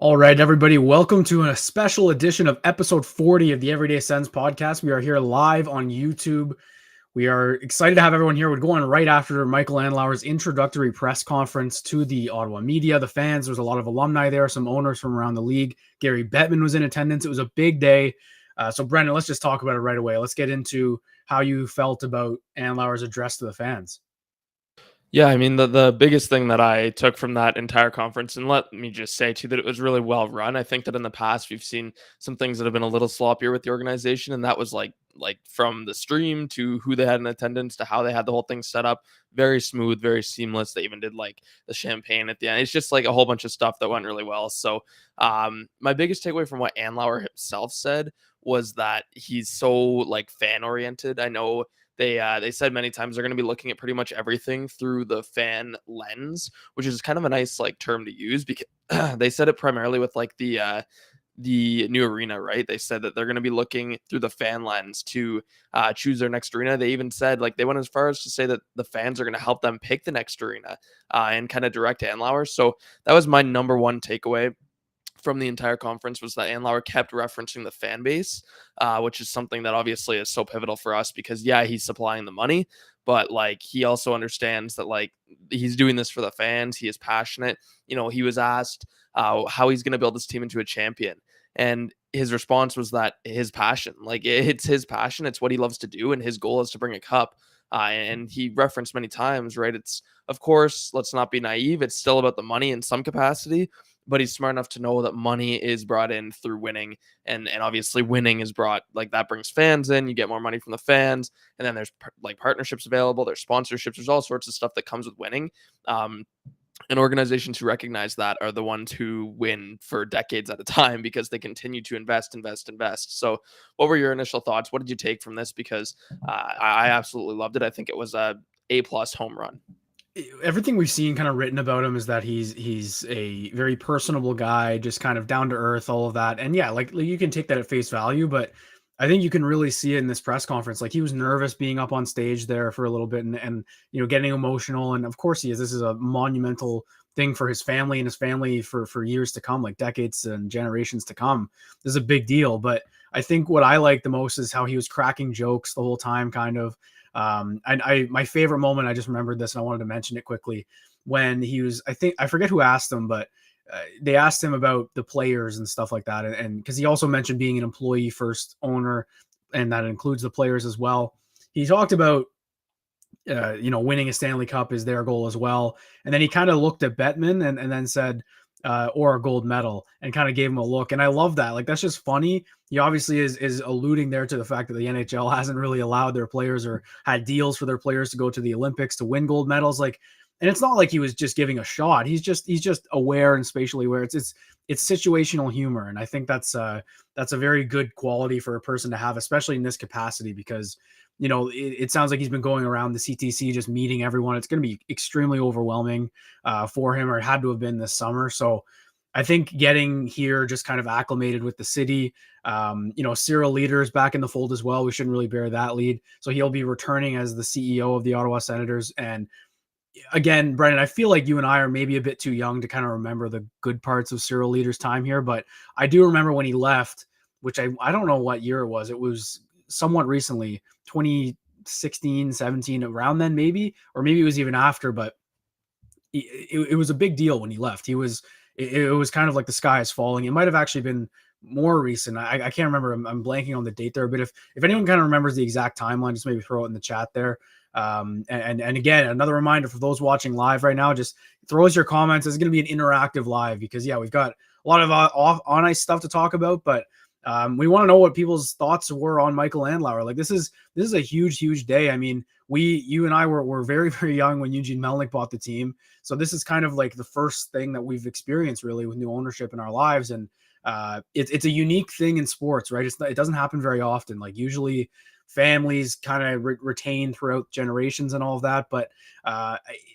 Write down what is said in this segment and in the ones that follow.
All right, everybody, welcome to a special edition of episode 40 of the Everyday Sens podcast. We are here live on YouTube. We are excited to have everyone here. We're going right after Michael Andlauer's introductory press conference to the Ottawa media, the fans. There's a lot of alumni there, some owners from around the league. Gary Bettman was in attendance. It was a big day. So, Brennan, let's just talk about it right away. Let's get into how you felt about Andlauer's address to the fans. Yeah, I mean, the biggest thing that I took from that entire conference, and let me just say too that it was really well run. I think that in the past we've seen some things that have been a little sloppier with the organization, and that was like from the stream to who they had in attendance to how they had the whole thing set up. Very smooth, very seamless. They even did like the champagne at the end. It's just like a whole bunch of stuff that went really well. So my biggest takeaway from what Andlauer himself said was that he's so like fan oriented. I know they said many times they're going to be looking at pretty much everything through the fan lens, which is kind of a nice like term to use because they said it primarily with like the new arena, right? They said that they're going to be looking through the fan lens to choose their next arena. They even said like they went as far as to say that the fans are going to help them pick the next arena and kind of direct Andlauer. So that was my number one takeaway from the entire conference was that Andlauer kept referencing the fan base, which is something that obviously is so pivotal for us because yeah, he's supplying the money, but like he also understands that like he's doing this for the fans. He is passionate. You know, he was asked how he's going to build this team into a champion, and his response was that his passion, like it's his passion, it's what he loves to do, and his goal is to bring a cup. And he referenced many times, right? It's of course, let's not be naive. It's still about the money in some capacity, but he's smart enough to know that money is brought in through winning, and obviously winning is brought like that brings fans in. You get more money from the fans, and then there's like partnerships available, there's sponsorships, there's all sorts of stuff that comes with winning. um and organizations who recognize that are the ones who win for decades at a time because they continue to invest. So what were your initial thoughts? What did you take from this? Because I absolutely loved it. I think it was a plus home run. Everything we've seen kind of written about him is that he's a very personable guy, just kind of down to earth, all of that. And yeah, like you can take that at face value, but I think you can really see it in this press conference. Like he was nervous being up on stage there for a little bit and getting emotional. And of course he is. This is a monumental thing for his family and his family for years to come, like decades and generations to come. This is a big deal. But I think what I like the most is how he was cracking jokes the whole time, kind of. And my favorite moment, I just remembered this and I wanted to mention it quickly when he was, I forget who asked him, but they asked him about the players and stuff like that. And because he also mentioned being an employee first owner, and that includes the players as well. He talked about, winning a Stanley Cup is their goal as well. And then he kind of looked at Bettman and then said, or a gold medal, and kind of gave him a look. And I love that. Like, that's just funny. He obviously is alluding there to the fact that the NHL hasn't really allowed their players or had deals for their players to go to the Olympics to win gold medals. Like, and it's not like he was just giving a shot. He's just aware and spatially aware. It's situational humor. And I think that's a very good quality for a person to have, especially in this capacity, because it sounds like he's been going around the CTC, just meeting everyone. It's going to be extremely overwhelming for him, or it had to have been this summer. So I think getting here, just kind of acclimated with the city. Cyril Leader's back in the fold as well. We shouldn't really bear that lead. So he'll be returning as the CEO of the Ottawa Senators. And again, Brennan, I feel like you and I are maybe a bit too young to kind of remember the good parts of Cyril Leader's time here, but I do remember when he left, which I don't know what year it was. It was somewhat recently, 2016, 17, around then maybe, or maybe it was even after, but it was a big deal when he left. It was kind of like the sky is falling. It might have actually been more recent. I can't remember. I'm blanking on the date there, but if anyone kind of remembers the exact timeline, just maybe throw it in the chat there. And again, another reminder for those watching live right now, just throw us your comments. It's going to be an interactive live because we've got a lot of on ice stuff to talk about, but we want to know what people's thoughts were on Michael Andlauer. Like, this is a huge day. I mean, you and I were very, very young when Eugene Melnyk bought the team. So this is kind of like the first thing that we've experienced really with new ownership in our lives. And it's a unique thing in sports, right? It doesn't happen very often. Like, usually families kind of retain throughout generations and all of that. But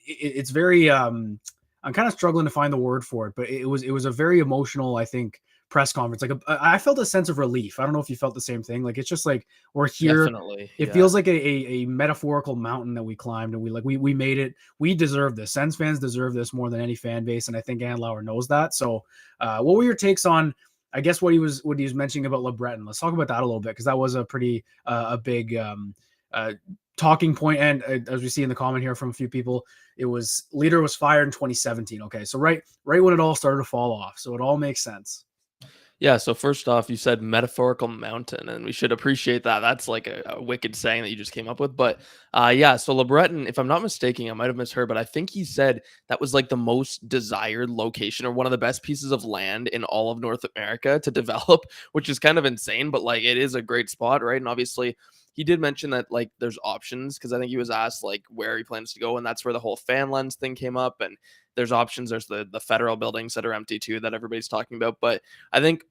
it's very, I'm kind of struggling to find the word for it, but it was a very emotional, I think, press conference. Like I felt a sense of relief. I don't know if you felt the same thing. Like it's just like we're here. Definitely. It Yeah. feels like a metaphorical mountain that we climbed, and we made it. We deserve this. Sens fans deserve this more than any fan base, and I think Andlauer knows that. So, what were your takes on, I guess, what he was mentioning about LeBreton? Let's talk about that a little bit, because that was a pretty a big talking point. And as we see in the comment here from a few people, it was leader was fired in 2017. Okay, so right when it all started to fall off, so it all makes sense. Yeah, so first off, you said metaphorical mountain, and we should appreciate that. That's like a wicked saying that you just came up with. But yeah, so LeBreton, if I'm not mistaken, I might have misheard, but I think he said that was like the most desired location or one of the best pieces of land in all of North America to develop, which is kind of insane, but like it is a great spot, right? And obviously, he did mention that like there's options, because I think he was asked like where he plans to go, and that's where the whole fan lens thing came up. And there's options. There's the federal buildings that are empty too that everybody's talking about. But I think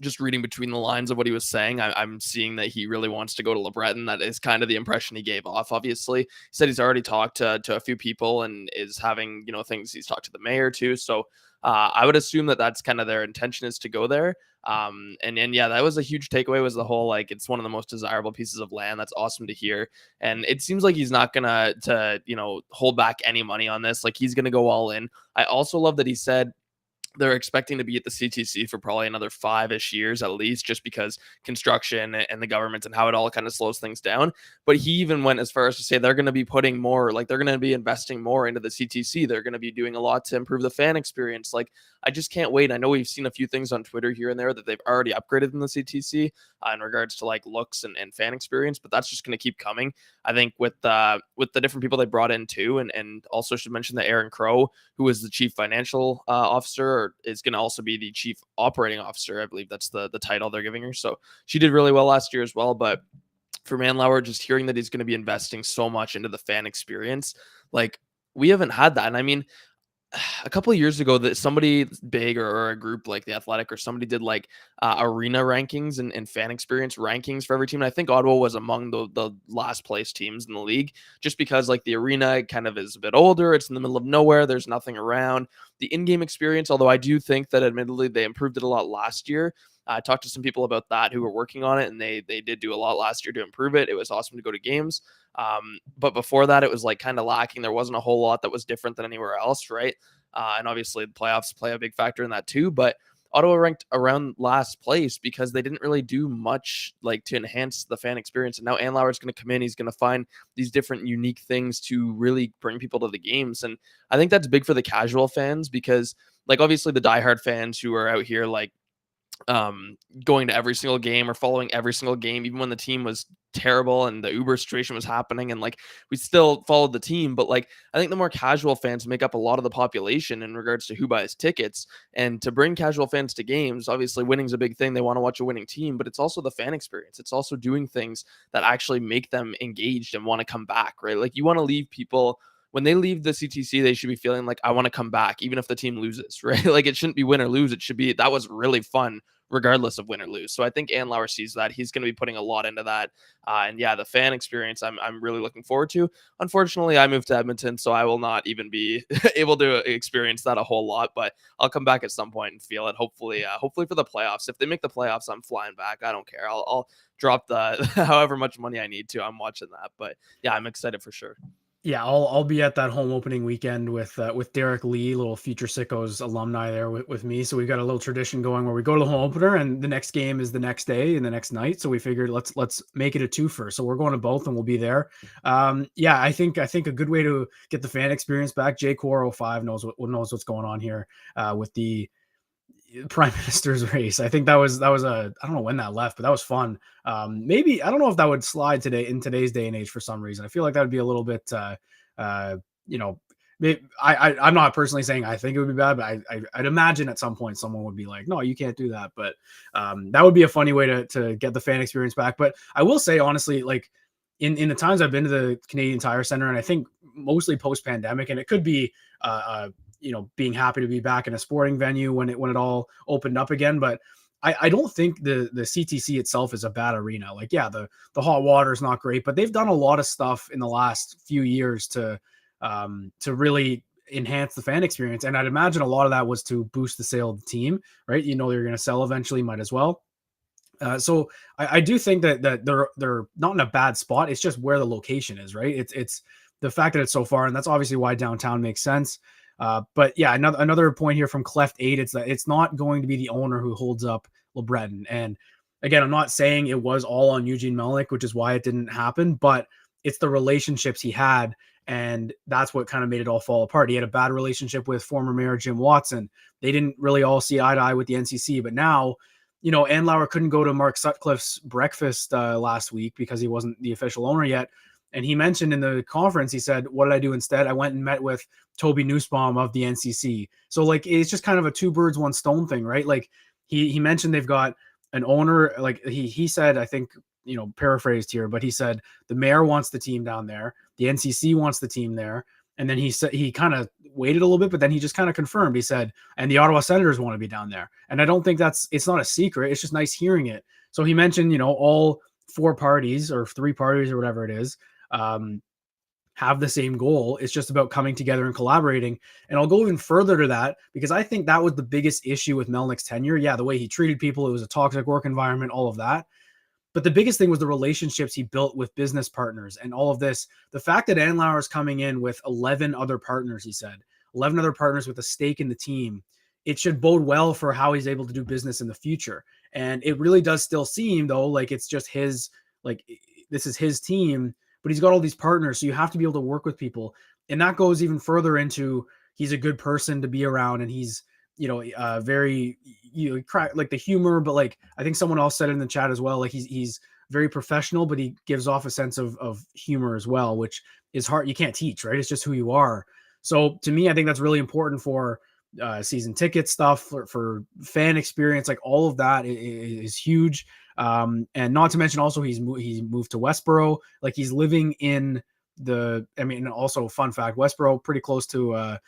just reading between the lines of what he was saying, I'm seeing that he really wants to go to LeBreton. That is kind of the impression he gave off. Obviously, he said he's already talked to a few people and is having, things. He's talked to the mayor too. So I would assume that that's kind of their intention, is to go there. And yeah, that was a huge takeaway, was the whole, like, it's one of the most desirable pieces of land. That's awesome to hear. And it seems like he's not gonna hold back any money on this. Like, he's gonna go all in. I also love that he said they're expecting to be at the CTC for probably another 5-ish years at least, just because construction and the government and how it all kind of slows things down. But he even went as far as to say they're going to be putting more, like they're going to be investing more into the CTC. They're going to be doing a lot to improve the fan experience. Like, I just can't wait. I know we've seen a few things on Twitter here and there that they've already upgraded in the CTC in regards to like looks and fan experience, but that's just going to keep coming. I think with the different people they brought in too, and also should mention that Aaron Crow, who is the chief financial officer, is going to also be the chief operating officer. I believe that's the title they're giving her. So she did really well last year as well. But for Andlauer, just hearing that he's going to be investing so much into the fan experience, like, we haven't had that. And I mean, a couple of years ago, that somebody big or a group like the Athletic or somebody did like arena rankings and fan experience rankings for every team. And I think Ottawa was among the last place teams in the league, just because like the arena kind of is a bit older. It's in the middle of nowhere. There's nothing around. The in-game experience, although I do think that admittedly they improved it a lot last year. I talked to some people about that who were working on it, and they did do a lot last year to improve it. It was awesome to go to games. But before that, it was like kind of lacking. There wasn't a whole lot that was different than anywhere else, right? And obviously the playoffs play a big factor in that too. But Ottawa ranked around last place because they didn't really do much like to enhance the fan experience. And now Andlauer is going to come in. He's going to find these different unique things to really bring people to the games. And I think that's big for the casual fans, because like obviously the diehard fans who are out here like going to every single game or following every single game, even when the team was terrible and the Uber situation was happening, and like we still followed the team. But like, I think the more casual fans make up a lot of the population in regards to who buys tickets. And to bring casual fans to games, obviously winning's a big thing. They want to watch a winning team, but it's also the fan experience. It's also doing things that actually make them engaged and want to come back, right? Like, you want to leave people, when they leave the CTC, they should be feeling like, I want to come back, even if the team loses, right? Like, it shouldn't be win or lose. It should be, that was really fun, regardless of win or lose. So I think Andlauer sees that. He's going to be putting a lot into that. And yeah, the fan experience, I'm really looking forward to. Unfortunately, I moved to Edmonton, so I will not even be able to experience that a whole lot, but I'll come back at some point and feel it. Hopefully for the playoffs. If they make the playoffs, I'm flying back. I don't care. I'll drop the however much money I need to. I'm watching that. But yeah, I'm excited for sure. Yeah, I'll be at that home opening weekend with Derek Lee, little Future Sickos alumni there with me. So we've got a little tradition going where we go to the home opener, and the next game is the next day and the next night. So we figured let's make it a twofer. So we're going to both, and we'll be there. Yeah, I think a good way to get the fan experience back. J Core 05 knows what's going on here with the prime minister's race. I think that was a, I don't know when that left, but that was fun. Maybe, I don't know if that would slide today in today's day and age for some reason. I feel like that would be a little bit, I'm not personally saying I think it would be bad, but I'd imagine at some point someone would be like, no, you can't do that. But that would be a funny way to get the fan experience back. But I will say, honestly, like in the times I've been to the Canadian Tire Center, and I think mostly post pandemic, and it could be, being happy to be back in a sporting venue when it all opened up again. But I don't think the CTC itself is a bad arena. Like, yeah, the hot water is not great, but they've done a lot of stuff in the last few years to really enhance the fan experience. And I'd imagine a lot of that was to boost the sale of the team, right? You know, they're going to sell eventually, might as well. So I do think that they're not in a bad spot. It's just where the location is, right? It's the fact that it's so far, and that's obviously why downtown makes sense. But yeah, another point here from Cleft 8, it's that it's not going to be the owner who holds up LeBreton. And again, I'm not saying it was all on Eugene Melnick, which is why it didn't happen, but it's the relationships he had, and that's what kind of made it all fall apart. He had a bad relationship with former Mayor Jim Watson. They didn't really all see eye to eye with the NCC, but now, you know, Andlauer couldn't go to Mark Sutcliffe's breakfast last week because he wasn't the official owner yet. And he mentioned in the conference, he said, what did I do instead? I went and met with Toby Nussbaum of the NCC. So like, it's just kind of a two birds, one stone thing, right? Like he mentioned they've got an owner, like he said, I think, you know, paraphrased here, but he said the mayor wants the team down there. The NCC wants the team there. And then he said, he kind of waited a little bit, but then he just kind of confirmed. He said, and the Ottawa Senators want to be down there. And I don't think it's not a secret. It's just nice hearing it. So he mentioned, you know, all four parties or three parties or whatever it is, have the same goal. It's just about coming together and collaborating. And I'll go even further to that because I think that was the biggest issue with Melnick's tenure. Yeah, the way he treated people, it was a toxic work environment, all of that. But the biggest thing was the relationships he built with business partners and all of this. The fact that Andlauer is coming in with 11 other partners, he said, 11 other partners with a stake in the team, it should bode well for how he's able to do business in the future. And it really does still seem, though, like it's just his, like this is his team, but he's got all these partners. So you have to be able to work with people. And that goes even further into he's a good person to be around, and he's, you know, very, you know, crack like the humor, but like I think someone else said it in the chat as well. Like he's very professional, but he gives off a sense of humor as well, which is hard. You can't teach, right? It's just who you are. So to me, I think that's really important for season ticket stuff, for fan experience. Like all of that is huge. And not to mention also he's moved to Westboro. Like he's living in I mean, also fun fact, Westboro pretty close to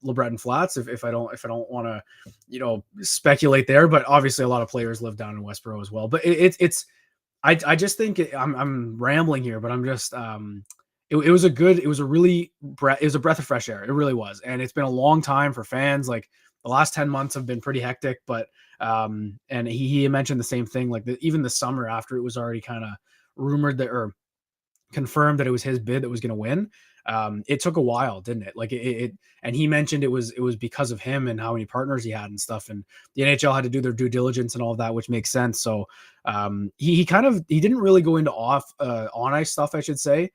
LeBreton Flats, if I don't want to, you know, speculate there, but obviously a lot of players live down in Westboro as well. But I just think I'm rambling here, but I'm just it was a breath of fresh air. It really was, and it's been a long time for fans. Like the last 10 months have been pretty hectic, but and he mentioned the same thing. Like even the summer after it was already kind of rumored that, or confirmed that it was his bid that was going to win. It took a while, didn't it? Like and he mentioned it was because of him and how many partners he had and stuff. And the NHL had to do their due diligence and all of that, which makes sense. So he didn't really go into on ice stuff, I should say.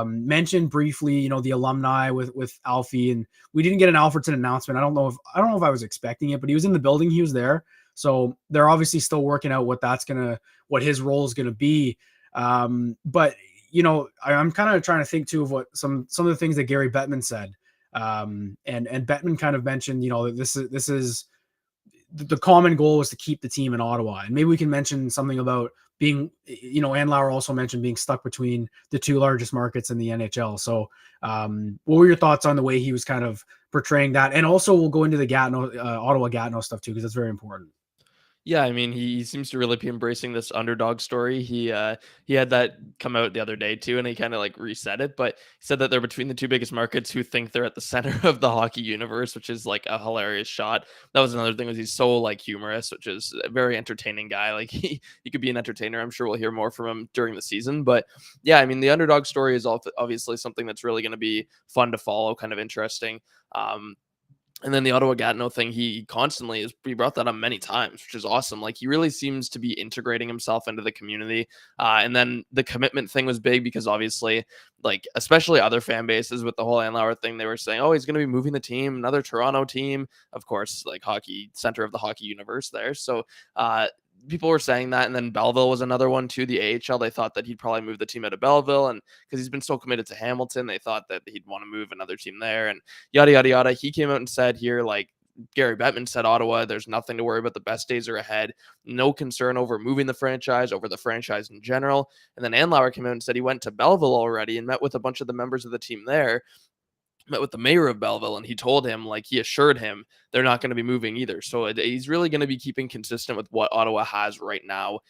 Mentioned briefly, you know, the alumni with Alfie, and we didn't get an Alfredson announcement. I don't know if I was expecting it, but he was in the building, he was there. So they're obviously still working out what his role is gonna be. But you know, I'm kind of trying to think too of what some of the things that Gary Bettman said. And Bettman kind of mentioned, you know, this is the common goal was to keep the team in Ottawa. And maybe we can mention something about being, you know, Andlauer also mentioned being stuck between the two largest markets in the NHL. So what were your thoughts on the way he was kind of portraying that? And also we'll go into the Ottawa Gatineau stuff too, because that's very important. Yeah, I mean, he seems to really be embracing this underdog story. He had that come out the other day too, and he kind of like reset it. But he said that they're between the two biggest markets who think they're at the center of the hockey universe, which is like a hilarious shot. That was another thing, was he's so like humorous, which is a very entertaining guy. Like he could be an entertainer. I'm sure we'll hear more from him during the season. But yeah, I mean, the underdog story is obviously something that's really going to be fun to follow, kind of interesting. And then the Ottawa Gatineau thing, he brought that up many times, which is awesome. Like he really seems to be integrating himself into the community. And then the commitment thing was big because obviously, like especially other fan bases with the whole Andlauer thing, they were saying, oh, he's going to be moving the team, another Toronto team, of course, like hockey center of the hockey universe there. So people were saying that. And then Belleville was another one too. The AHL, they thought that he'd probably move the team out of Belleville, and because he's been so committed to Hamilton, they thought that he'd want to move another team there, and yada yada yada. He came out and said here, like Gary Bettman said, Ottawa, there's nothing to worry about. The best days are ahead. No concern over moving the franchise, over the franchise in general. And then Andlauer came out and said he went to Belleville already and met with a bunch of the members of the team there, met with the mayor of Belleville, and he told him, like he assured him they're not going to be moving either. So he's really going to be keeping consistent with what Ottawa has right now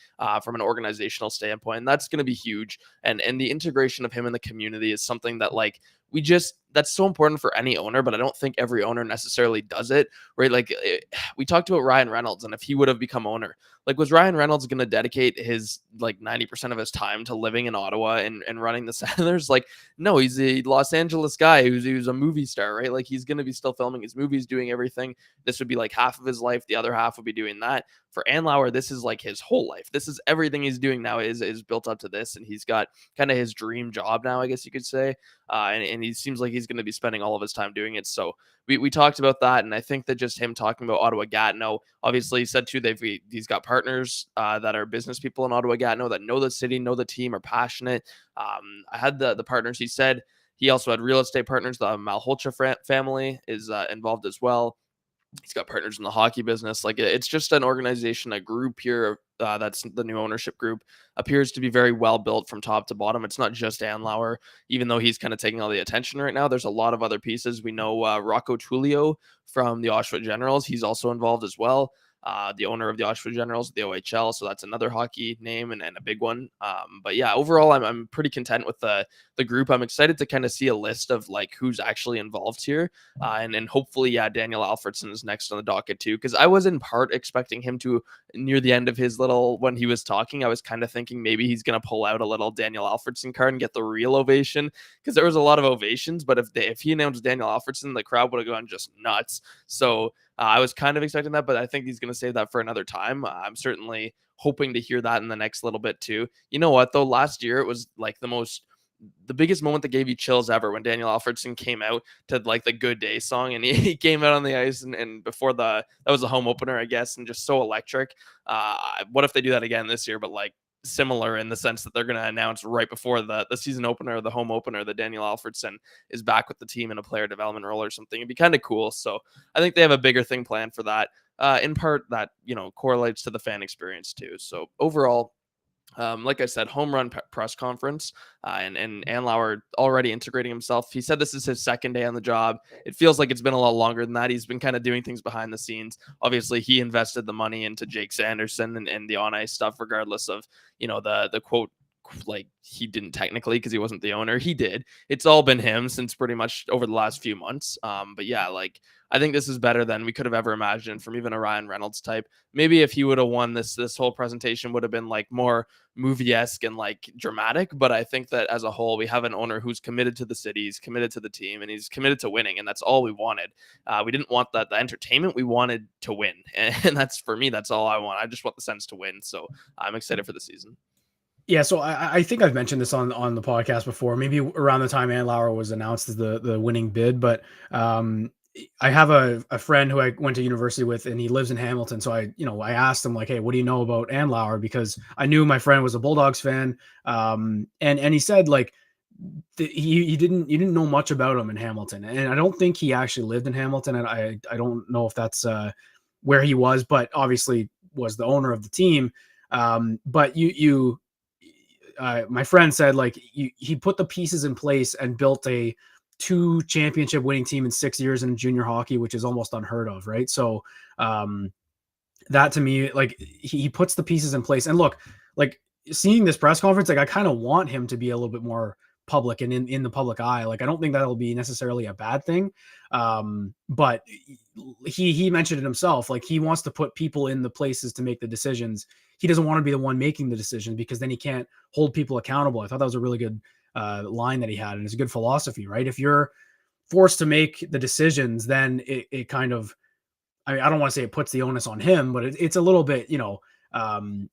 from an organizational standpoint. And that's going to be huge. And the integration of him in the community is something that like that's so important for any owner, but I don't think every owner necessarily does it, right? Like we talked about Ryan Reynolds, and if he would have become owner, like was Ryan Reynolds going to dedicate his like 90% of his time to living in Ottawa and running the Senators? Like, no, he's a Los Angeles guy who's a movie star, right? Like he's going to be still filming his movies, doing everything. This would be like half of his life. The other half would be doing that. For Andlauer, this is like his whole life. This is everything he's doing now is built up to this, and he's got kind of his dream job now, I guess you could say. And he seems like he's going to be spending all of his time doing it. So we talked about that, and I think that just him talking about Ottawa Gatineau, obviously he said too he's got partners that are business people in Ottawa Gatineau that know the city, know the team, are passionate. I had the partners. He said he also had real estate partners. The Malhotra family is involved as well. He's got partners in the hockey business. Like it's just an organization, a group here. That's the new ownership group appears to be very well built from top to bottom. It's not just Andlauer, even though he's kind of taking all the attention right now. There's a lot of other pieces. We know Rocco Tullio from the Oshawa Generals. He's also involved as well. The owner of the Oshawa Generals, the OHL. So that's another hockey name and a big one. But yeah, overall, I'm pretty content with the group. I'm excited to kind of see a list of like who's actually involved here. And hopefully, yeah, Daniel Alfredsson is next on the docket too. Because I was in part expecting him to, near the end of his when he was talking, I was kind of thinking maybe he's going to pull out a little Daniel Alfredsson card and get the real ovation. Because there was a lot of ovations. But if he announced Daniel Alfredsson, the crowd would have gone just nuts. So I was kind of expecting that, but I think he's going to save that for another time. I'm certainly hoping to hear that in the next little bit too. You know what, though? Last year, it was like the biggest moment that gave you chills ever when Daniel Alfredsson came out to like the Good Day song, and he came out on the ice and before that was the home opener, I guess, and just so electric. What if they do that again this year, but like similar in the sense that they're going to announce right before the season opener, the home opener, that Daniel Alfredsson is back with the team in a player development role or something. It'd be kind of cool. So I think they have a bigger thing planned for that. In part that, correlates to the fan experience too. So overall, like I said, home run press conference, and Andlauer already integrating himself. He said this is his second day on the job. It feels like it's been a lot longer than that. He's been kind of doing things behind the scenes. Obviously, he invested the money into Jake Sanderson and the on ice stuff, regardless of the quote. Like he didn't technically because he wasn't the owner. He did. It's all been him since pretty much over the last few months. But yeah, like I think this is better than we could have ever imagined from even a Ryan Reynolds type. Maybe if he would have won this whole presentation would have been like more movie-esque and like dramatic. But I think that as a whole, we have an owner who's committed to the city, he's committed to the team, and he's committed to winning. And that's all we wanted. We didn't want the entertainment. We wanted to win. And that's, for me, that's all I want. I just want the Sens to win. So I'm excited for the season. Yeah, so I think I've mentioned this on the podcast before, maybe around the time Andlauer was announced as the winning bid, but I have a friend who I went to university with, and he lives in Hamilton. So I asked him like, hey, what do you know about Andlauer? Because I knew my friend was a Bulldogs fan. And he said like you didn't know much about him in Hamilton. And I don't think he actually lived in Hamilton. And I don't know if that's where he was, but obviously was the owner of the team. But my friend said like he put the pieces in place and built a 2 championship winning team in 6 years in junior hockey, which is almost unheard of. Right. So that to me, like he puts the pieces in place. And look, like seeing this press conference, like I kind of want him to be a little bit more public and in the public eye. Like I don't think that'll be necessarily a bad thing. But he mentioned it himself. Like he wants to put people in the places to make the decisions. He doesn't want to be the one making the decision because then he can't hold people accountable. I thought that was a really good line that he had. And it's a good philosophy, right? If you're forced to make the decisions, then it kind of, I don't want to say it puts the onus on him, but it's a little bit,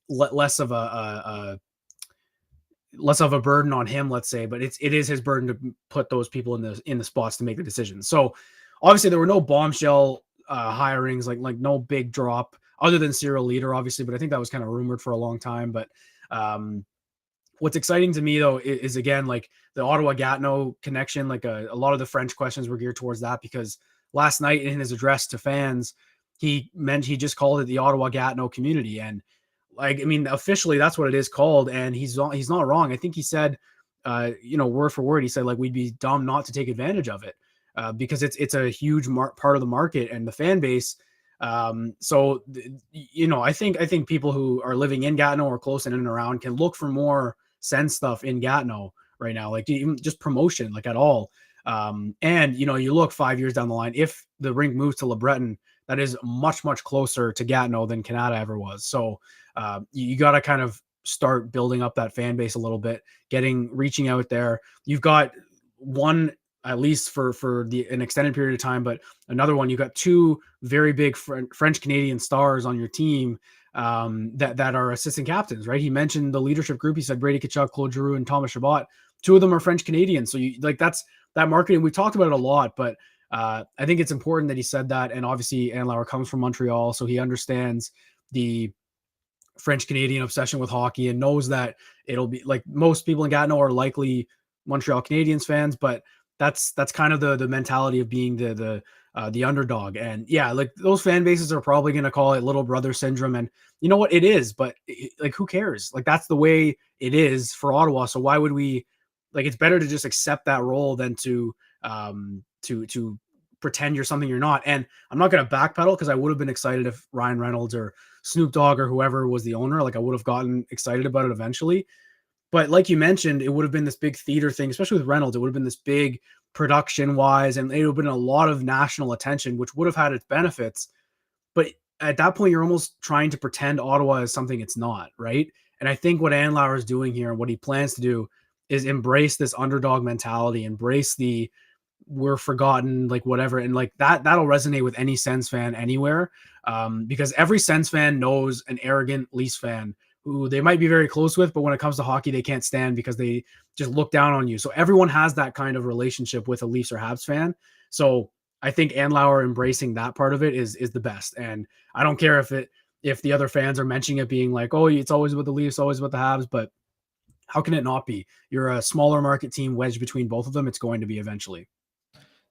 less of a burden on him, let's say, but it is his burden to put those people in the spots to make the decisions. So obviously there were no bombshell hirings, like no big drop other than Cyril Leader, obviously, but I think that was kind of rumored for a long time. But what's exciting to me though is again, like the Ottawa Gatineau connection, like a lot of the French questions were geared towards that, because last night in his address to fans, he just called it the Ottawa Gatineau community. And like, I mean, officially that's what it is called. And he's not wrong. I think he said, word for word, he said like, we'd be dumb not to take advantage of it because it's a huge part of the market and the fan base. So, I think people who are living in Gatineau or close in and around can look for more Sens stuff in Gatineau right now, like even just promotion, like at all. And you look 5 years down the line, if the rink moves to LeBreton, that is much, much closer to Gatineau than Canada ever was. So you got to kind of start building up that fan base a little bit, reaching out there. You've got one, at least for an extended period of time, but another one, you've got two very big French Canadian stars on your team that are assistant captains, right? He mentioned the leadership group. He said Brady Tkachuk, Claude Giroux, and Thomas Chabot. Two of them are French Canadians. So that's that marketing. We talked about it a lot, but I think it's important that he said that. And obviously Andlauer comes from Montreal, so he understands the French Canadian obsession with hockey and knows that it'll be like most people in Gatineau are likely Montreal Canadiens fans, but that's kind of the mentality of being the underdog. And yeah, like those fan bases are probably going to call it little brother syndrome. And you know what, it is, but like, who cares? Like, that's the way it is for Ottawa. So why would we, like, it's better to just accept that role than to pretend you're something you're not. And I'm not going to backpedal, because I would have been excited if Ryan Reynolds or Snoop Dogg or whoever was the owner. Like, I would have gotten excited about it eventually. But like you mentioned, it would have been this big theater thing, especially with Reynolds. It would have been this big production wise, and it would have been a lot of national attention, which would have had its benefits. But at that point, you're almost trying to pretend Ottawa is something it's not, right? And I think what Andlauer is doing here and what he plans to do is embrace this underdog mentality, embrace the we're forgotten, like whatever. And like that'll resonate with any Sens fan anywhere, because every Sens fan knows an arrogant Leafs fan who they might be very close with, but when it comes to hockey, they can't stand because they just look down on you. So everyone has that kind of relationship with a Leafs or Habs fan. So I think Andlauer embracing that part of it is the best. And I don't care if the other fans are mentioning it being like, oh, it's always with the Leafs, always with the Habs, but how can it not be? You're a smaller market team wedged between both of them. It's going to be eventually.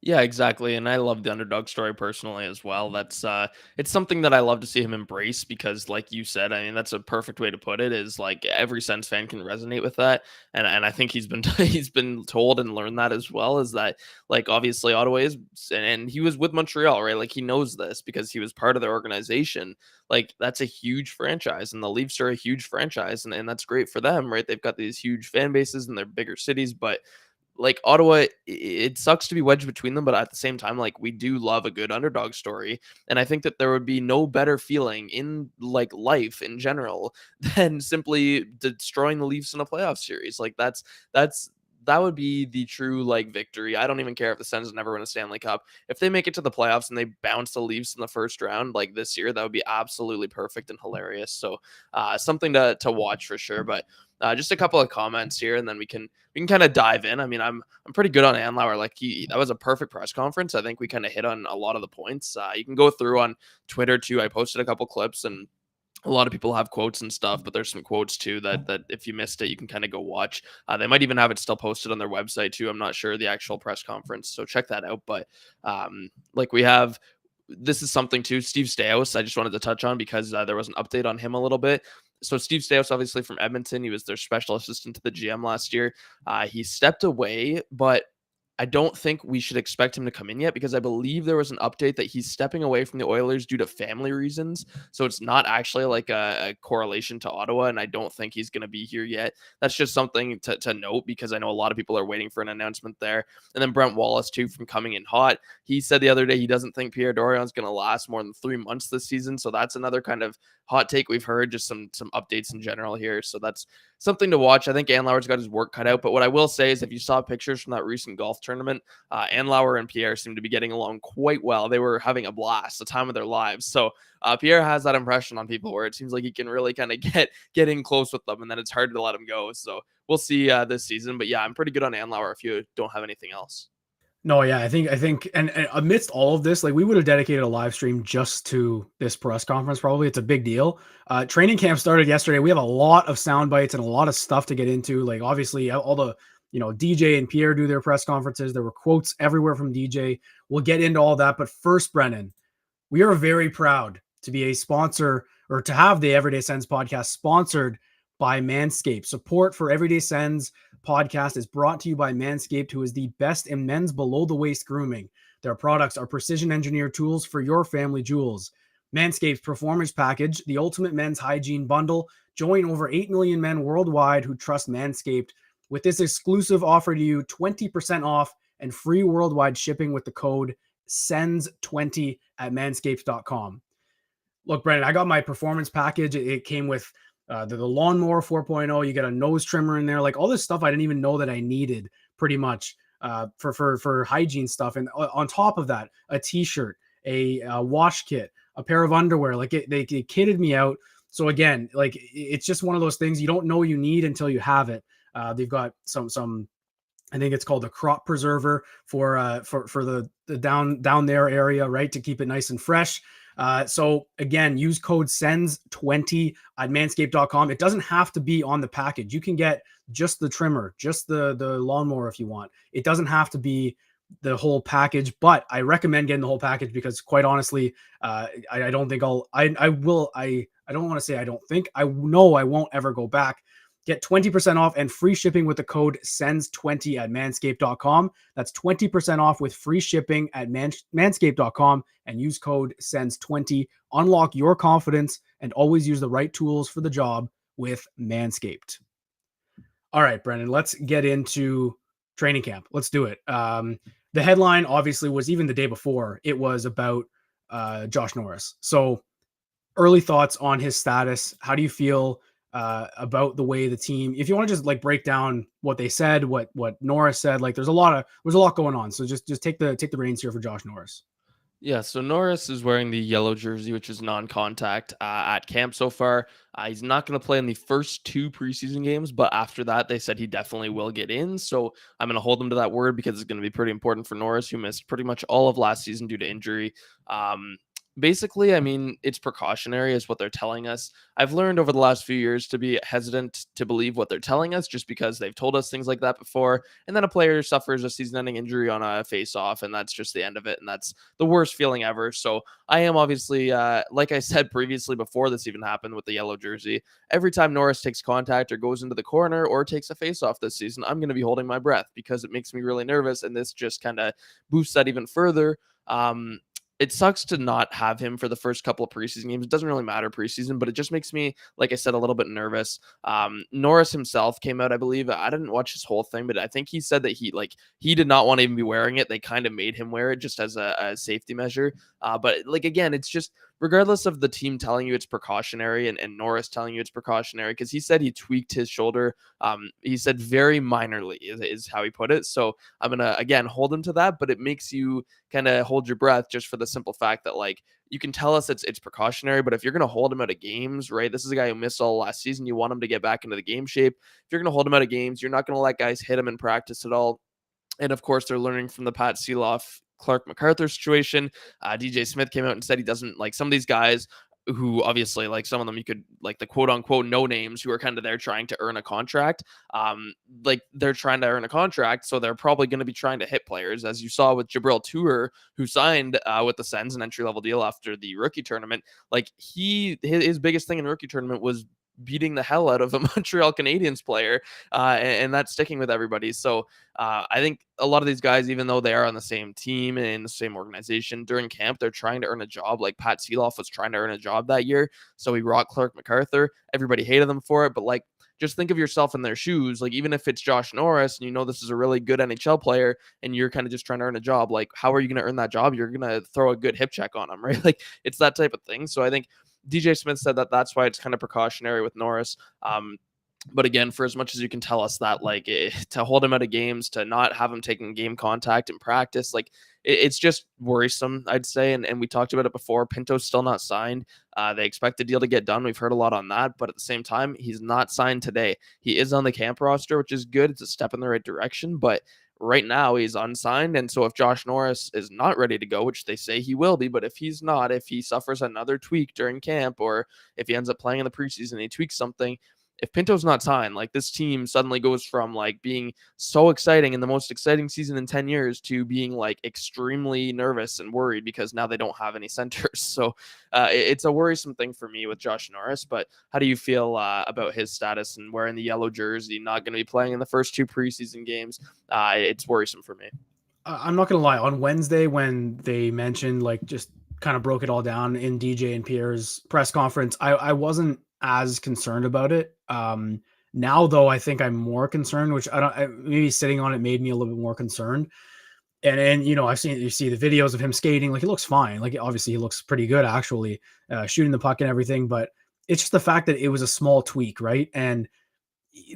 Yeah, exactly. And I love the underdog story personally as well. That's it's something that I love to see him embrace because like you said, I mean that's a perfect way to put it, is like every Sens fan can resonate with that. And I think he's been he's been told and learned that as well, is that like obviously Ottawa is, and he was with Montreal, right? Like he knows this because he was part of their organization. Like that's a huge franchise, and the Leafs are a huge franchise, and that's great for them, right? They've got these huge fan bases in their bigger cities, but like Ottawa, it sucks to be wedged between them, but at the same time, like we do love a good underdog story. And I think that there would be no better feeling in like life in general than simply destroying the Leafs in a playoff series. Like that would be the true like victory. I don't even care if the Sens never win a Stanley Cup. If they make it to the playoffs and they bounce the Leafs in the first round like this year, that would be absolutely perfect and hilarious. So something to watch for sure. But just a couple of comments here, and then we can kind of dive in. I mean, I'm pretty good on Andlauer. Like that was a perfect press conference. I think we kind of hit on a lot of the points. You can go through on Twitter too. I posted a couple clips, and a lot of people have quotes and stuff, but there's some quotes too that if you missed it, you can kind of go watch. They might even have it still posted on their website too. I'm not sure the actual press conference, so check that out. But like we have, this is something too. Steve Staios, I just wanted to touch on because there was an update on him a little bit. So Steve Staios, obviously from Edmonton, he was their special assistant to the GM last year. He stepped away, but I don't think we should expect him to come in yet because I believe there was an update that he's stepping away from the Oilers due to family reasons. So it's not actually like a correlation to Ottawa, and I don't think he's going to be here yet. That's just something to note because I know a lot of people are waiting for an announcement there. And then Brent Wallace, too, from Coming in Hot. He said the other day he doesn't think Pierre Dorian's going to last more than 3 months this season. So that's another kind of hot take we've heard, just some updates in general here. So that's something to watch. I think Andlauer's got his work cut out. But what I will say is if you saw pictures from that recent golf tournament, Andlauer and Pierre seem to be getting along quite well. They were having a blast, the time of their lives. So Pierre has that impression on people where it seems like he can really kind of get in close with them, and then it's hard to let him go. So we'll see this season. But yeah, I'm pretty good on Andlauer if you don't have anything else. No, yeah, I think, and amidst all of this, like we would have dedicated a live stream just to this press conference. Probably, it's a big deal. Training camp started yesterday. We have a lot of sound bites and a lot of stuff to get into. Like obviously, all the DJ and Pierre do their press conferences. There were quotes everywhere from DJ. We'll get into all that, but first, Brennan, we are very proud to be a sponsor or to have the Everyday Sens podcast sponsored by Manscaped. Support for Everyday Sens podcast is brought to you by Manscaped, who is the best in men's below-the-waist grooming. Their products are precision-engineered tools for your family jewels. Manscaped's Performance Package, the ultimate men's hygiene bundle. Join over 8 million men worldwide who trust Manscaped with this exclusive offer to you, 20% off and free worldwide shipping with the code SENS20 at manscaped.com. Look, Brennan, I got my performance package. It came with the lawnmower 4.0. You get a nose trimmer in there, like all this stuff I didn't even know that I needed pretty much for hygiene stuff. And on top of that, a t-shirt, a wash kit, a pair of underwear. Like they kitted me out. So again, like it's just one of those things you don't know you need until you have it. They've got some I think it's called a crop preserver for the down there area, right, to keep it nice and fresh. So again, use code SENS20 at manscaped.com. It doesn't have to be on the package. You can get just the trimmer, just the lawnmower if you want. It doesn't have to be the whole package, but I recommend getting the whole package because quite honestly, I don't think I don't want to say I don't think, I know I won't ever go back. Get 20% off and free shipping with the code SENS20 at manscaped.com. That's 20% off with free shipping at manscaped.com and use code SENS20. Unlock your confidence and always use the right tools for the job with Manscaped. All right, Brennan, let's get into training camp. Let's do it. The headline obviously was even the day before. It was about Josh Norris. So early thoughts on his status. How do you feel about the way the team, if you want to just like break down what they said, what Norris said, like there's a lot going on. So just take the reins here for Josh Norris. Yeah, so Norris is wearing the yellow jersey, which is non-contact at camp so far. He's not going to play in the first 2 preseason games, but after that, they said he definitely will get in. So I'm going to hold him to that word because it's going to be pretty important for Norris, who missed pretty much all of last season due to injury. Basically, I mean, it's precautionary is what they're telling us. I've learned over the last few years to be hesitant to believe what they're telling us just because they've told us things like that before. And then a player suffers a season-ending injury on a face-off, and that's just the end of it. And that's the worst feeling ever. So I am obviously, like I said previously before this even happened with the yellow jersey, every time Norris takes contact or goes into the corner or takes a face-off this season, I'm going to be holding my breath because it makes me really nervous. And this just kind of boosts that even further. It sucks to not have him for the first couple of preseason games. It doesn't really matter preseason, but it just makes me, like I said, a little bit nervous. Norris himself came out, I believe. I didn't watch his whole thing, but I think he said that he did not want to even be wearing it. They kind of made him wear it just as a safety measure. But like, again, it's just regardless of the team telling you it's precautionary and Norris telling you it's precautionary, because he said he tweaked his shoulder. He said very minorly is how he put it. So I'm going to, again, hold him to that, but it makes you kind of hold your breath just for the simple fact that, like, you can tell us it's precautionary, but if you're going to hold him out of games, right? This is a guy who missed all last season. You want him to get back into the game shape. If you're going to hold him out of games, you're not going to let guys hit him in practice at all. And of course, they're learning from the Pat Seeloff, Clark MacArthur situation. DJ Smith came out and said he doesn't like some of these guys who obviously, like, some of them you could like the quote unquote no names who are kind of there trying to earn a contract. Like, they're trying to earn a contract, so they're probably going to be trying to hit players, as you saw with Jabril Tour, who signed with the Sens, an entry level deal after the rookie tournament. Like, his biggest thing in rookie tournament was beating the hell out of a Montreal Canadiens player, and that's sticking with everybody. So I think a lot of these guys, even though they are on the same team and in the same organization during camp, they're trying to earn a job. Like Pat Seeloff was trying to earn a job that year, so he rocked Clark MacArthur. Everybody hated him for it, but like, just think of yourself in their shoes. Like, even if it's Josh Norris and you know this is a really good NHL player and you're kind of just trying to earn a job, like, how are you going to earn that job? You're going to throw a good hip check on him, right? Like, it's that type of thing. So I think DJ Smith said that that's why it's kind of precautionary with Norris. But again, for as much as you can tell us that, like, to hold him out of games, to not have him taking game contact in practice, like, it's just worrisome, I'd say. And we talked about it before. Pinto's still not signed. They expect the deal to get done. We've heard a lot on that. But at the same time, he's not signed today. He is on the camp roster, which is good. It's a step in the right direction. But right now, he's unsigned. And so if Josh Norris is not ready to go, which they say he will be, but if he's not, if he suffers another tweak during camp, or if he ends up playing in the preseason and he tweaks something, if Pinto's not signed, like, this team suddenly goes from like being so exciting in the most exciting season in 10 years to being like extremely nervous and worried because now they don't have any centers. So it's a worrisome thing for me with Josh Norris. But how do you feel about his status and wearing the yellow jersey, not going to be playing in the first 2 preseason games? It's worrisome for me. I'm not going to lie. On Wednesday, when they mentioned, like, just kind of broke it all down in DJ and Pierre's press conference, I wasn't as concerned about it. Now, though, I think I'm more concerned, which maybe sitting on it made me a little bit more concerned. And you see the videos of him skating, like he looks fine. Like obviously he looks pretty good actually, shooting the puck and everything, but it's just the fact that it was a small tweak, right? And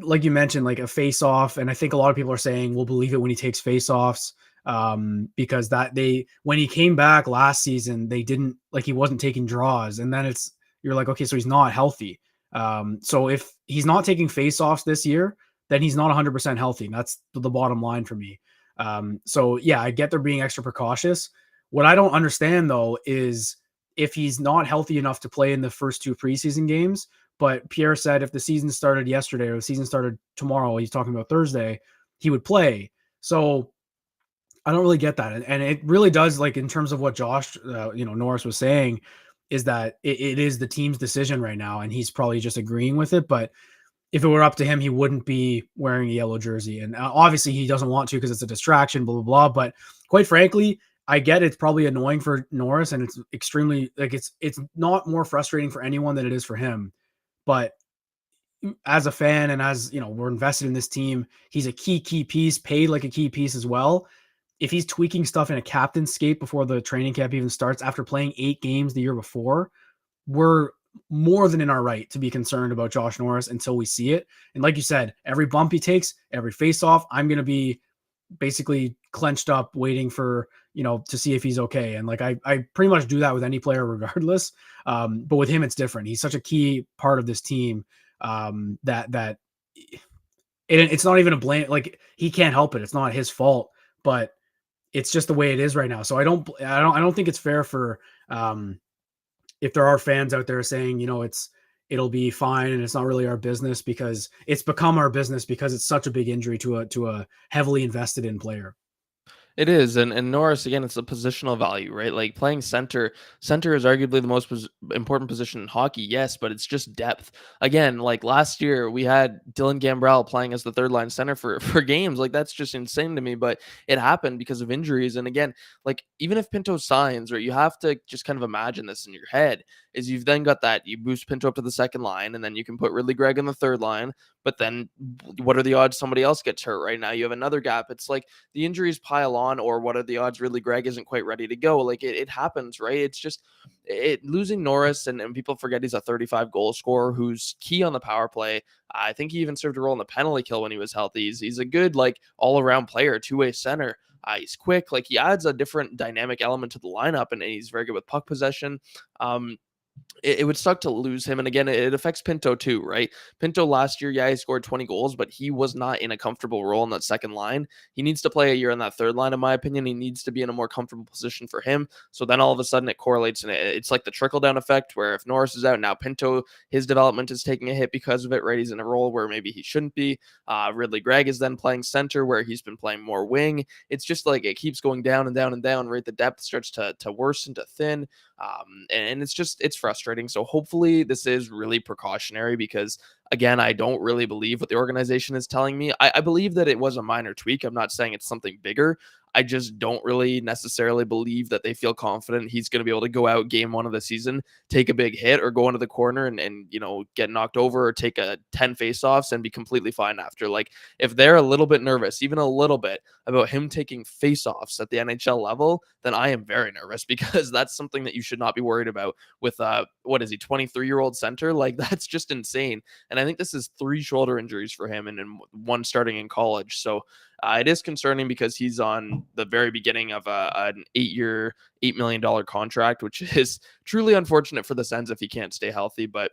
like you mentioned, like a face off, and I think a lot of people are saying we'll believe it when he takes face offs, because when he came back last season, they didn't like he wasn't taking draws, and then you're like, okay, so he's not healthy. So if he's not taking face offs this year, then he's not 100% healthy. And that's the bottom line for me. So yeah, I get they're being extra precautious. What I don't understand though is if he's not healthy enough to play in the first 2 preseason games, but Pierre said if the season started yesterday or the season started tomorrow, he's talking about Thursday, he would play. So I don't really get that. And it really does, like in terms of what Josh, Norris was saying, is that it is the team's decision right now. And he's probably just agreeing with it. But if it were up to him, he wouldn't be wearing a yellow jersey. And obviously he doesn't want to because it's a distraction, blah, blah, blah. But quite frankly, I get it's probably annoying for Norris, and it's extremely like it's not more frustrating for anyone than it is for him. But as a fan and as we're invested in this team, he's a key piece, paid like a key piece as well. If he's tweaking stuff in a captain's skate before the training camp even starts after playing 8 games the year before, we're more than in our right to be concerned about Josh Norris until we see it. And like you said, every bump he takes, every face off, I'm going to be basically clenched up waiting for, to see if he's okay. And like, I pretty much do that with any player regardless. But with him, it's different. He's such a key part of this team, that it's not even a blame. Like he can't help it. It's not his fault, but it's just the way it is right now. So I don't think it's fair for, if there are fans out there saying, it'll be fine and it's not really our business, because it's become our business because it's such a big injury to a heavily invested in player. It is, and Norris, again, it's a positional value, right? Like playing center is arguably the most important position in hockey, yes, but it's just depth. Again, like last year, we had Dylan Gambrell playing as the third line center for games. Like that's just insane to me, but it happened because of injuries. And again, like even if Pinto signs, right, you have to just kind of imagine this in your head. Is you've then got that you boost Pinto up to the second line, and then you can put Ridley Gregg in the third line. But then, what are the odds somebody else gets hurt? Right now, you have another gap. It's like the injuries pile on, or what are the odds Ridley Gregg isn't quite ready to go? Like it happens, right? It's just losing Norris, and people forget he's a 35 goal scorer who's key on the power play. I think he even served a role in the penalty kill when he was healthy. He's a good like all around player, 2-way center. He's quick, like he adds a different dynamic element to the lineup, and he's very good with puck possession. It would suck to lose him. And again, it affects Pinto too, right? Pinto last year, yeah, he scored 20 goals, but he was not in a comfortable role in that second line. He needs to play a year on that third line, in my opinion. He needs to be in a more comfortable position for him. So then all of a sudden it correlates, and it's like the trickle-down effect where if Norris is out, now Pinto, his development is taking a hit because of it, right? He's in a role where maybe he shouldn't be. Ridley Gregg is then playing center where he's been playing more wing. It's just like it keeps going down and down and down, right? The depth starts to worsen, to thin. And it's frustrating. So hopefully this is really precautionary, because again, I don't really believe what the organization is telling me. I believe that it was a minor tweak. I'm not saying it's something bigger. I just don't really necessarily believe that they feel confident he's going to be able to go out game 1 of the season, take a big hit, or go into the corner and get knocked over, or take a 10 faceoffs and be completely fine after. Like if they're a little bit nervous, even a little bit, about him taking faceoffs at the NHL level, then I am very nervous, because that's something that you should not be worried about with what is he, 23-year-old center? Like that's just insane. And I think this is 3 shoulder injuries for him, and 1 starting in college. So it is concerning because he's on the very beginning of an 8-year, $8 million contract, which is truly unfortunate for the Sens if he can't stay healthy. But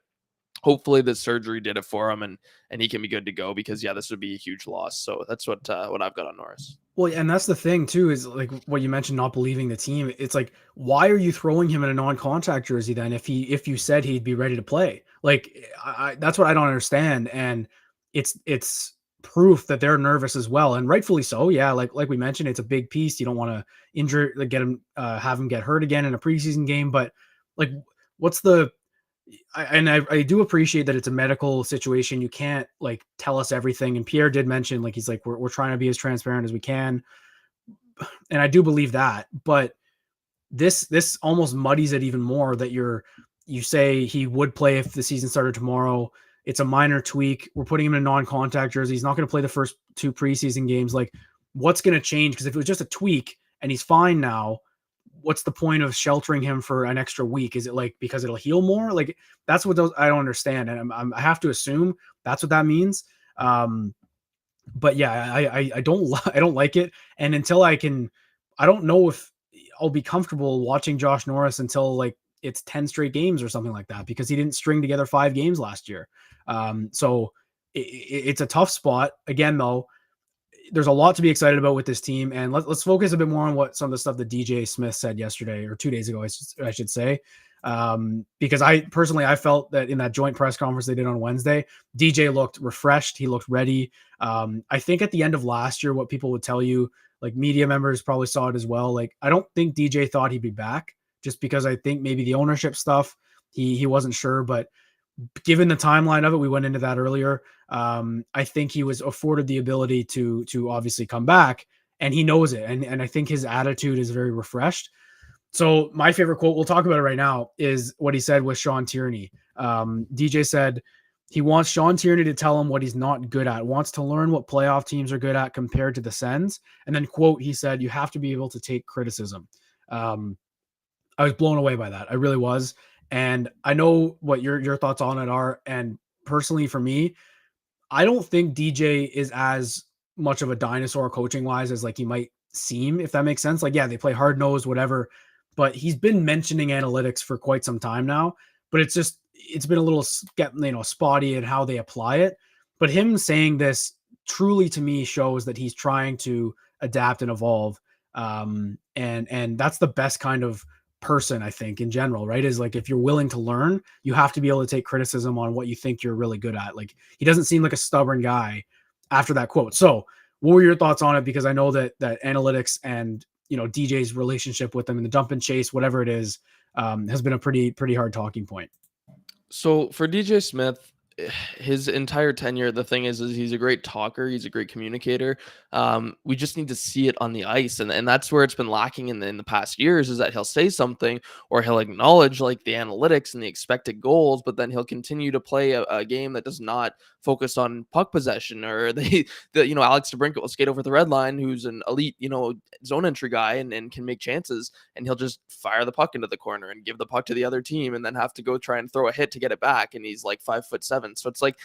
hopefully the surgery did it for him, and he can be good to go, because yeah, this would be a huge loss. So that's what I've got on Norris. Well, and that's the thing too, is like what you mentioned, not believing the team. It's like, why are you throwing him in a non-contact jersey then if you said he'd be ready to play? Like that's what I don't understand. And it's proof that they're nervous as well, and rightfully so. Yeah, like we mentioned, it's a big piece. You don't want to injure, like get him, have him get hurt again in a preseason game. But like, what's the I do appreciate that it's a medical situation. You can't like tell us everything. And Pierre did mention, like, he's like, we're trying to be as transparent as we can. And I do believe that, but this almost muddies it even more that you say he would play if the season started tomorrow. It's a minor tweak. We're putting him in a non-contact jersey. He's not going to play the first 2 preseason games. Like, what's going to change? Because if it was just a tweak and he's fine now, what's the point of sheltering him for an extra week? Is it like because it'll heal more? Like that's what those I don't understand, and I have to assume that's what that means. But yeah, I don't I don't like it, and until I don't know if I'll be comfortable watching Josh Norris until like it's 10 straight games or something like that, because he didn't string together 5 games last year. So it's a tough spot again, though. There's a lot to be excited about with this team, and let's focus a bit more on what some of the stuff that DJ Smith said yesterday or 2 days ago, I should say. Because I felt that in that joint press conference they did on Wednesday, DJ looked refreshed. He looked ready. I think at the end of last year, what people would tell you, like media members probably saw it as well. Like, I don't think DJ thought he'd be back, just because I think maybe the ownership stuff, he wasn't sure, but given the timeline of it, we went into that earlier. I think he was afforded the ability to obviously come back, and he knows it. And I think his attitude is very refreshed. So my favorite quote, we'll talk about it right now, is what he said with Sean Tierney. DJ said he wants Sean Tierney to tell him what he's not good at, wants to learn what playoff teams are good at compared to the Sens. And then, quote, he said, you have to be able to take criticism. I was blown away by that. I really was. And I know what your thoughts on it are. And personally, for me, I don't think DJ is as much of a dinosaur coaching wise as like he might seem, if that makes sense. Like, yeah, they play hard nosed, whatever, but he's been mentioning analytics for quite some time now. But it's been a little spotty in how they apply it. But him saying this truly to me shows that he's trying to adapt and evolve. And that's the best kind of person, I think, in general, right? Is like, if you're willing to learn, you have to be able to take criticism on what you think you're really good at. Like, he doesn't seem like a stubborn guy after that quote. So what were your thoughts on it? Because I know that analytics and, DJ's relationship with them in the dump and chase, whatever it is, has been a pretty hard talking point. So for DJ Smith, his entire tenure, the thing is he's a great talker. He's a great communicator. We just need to see it on the ice. And that's where it's been lacking in the past years, is that he'll say something or he'll acknowledge like the analytics and the expected goals, but then he'll continue to play a game that does not focus on puck possession, or Alex DeBrincat will skate over the red line, who's an elite, zone entry guy and can make chances, and he'll just fire the puck into the corner and give the puck to the other team and then have to go try and throw a hit to get it back. And he's like 5'7". So it's like,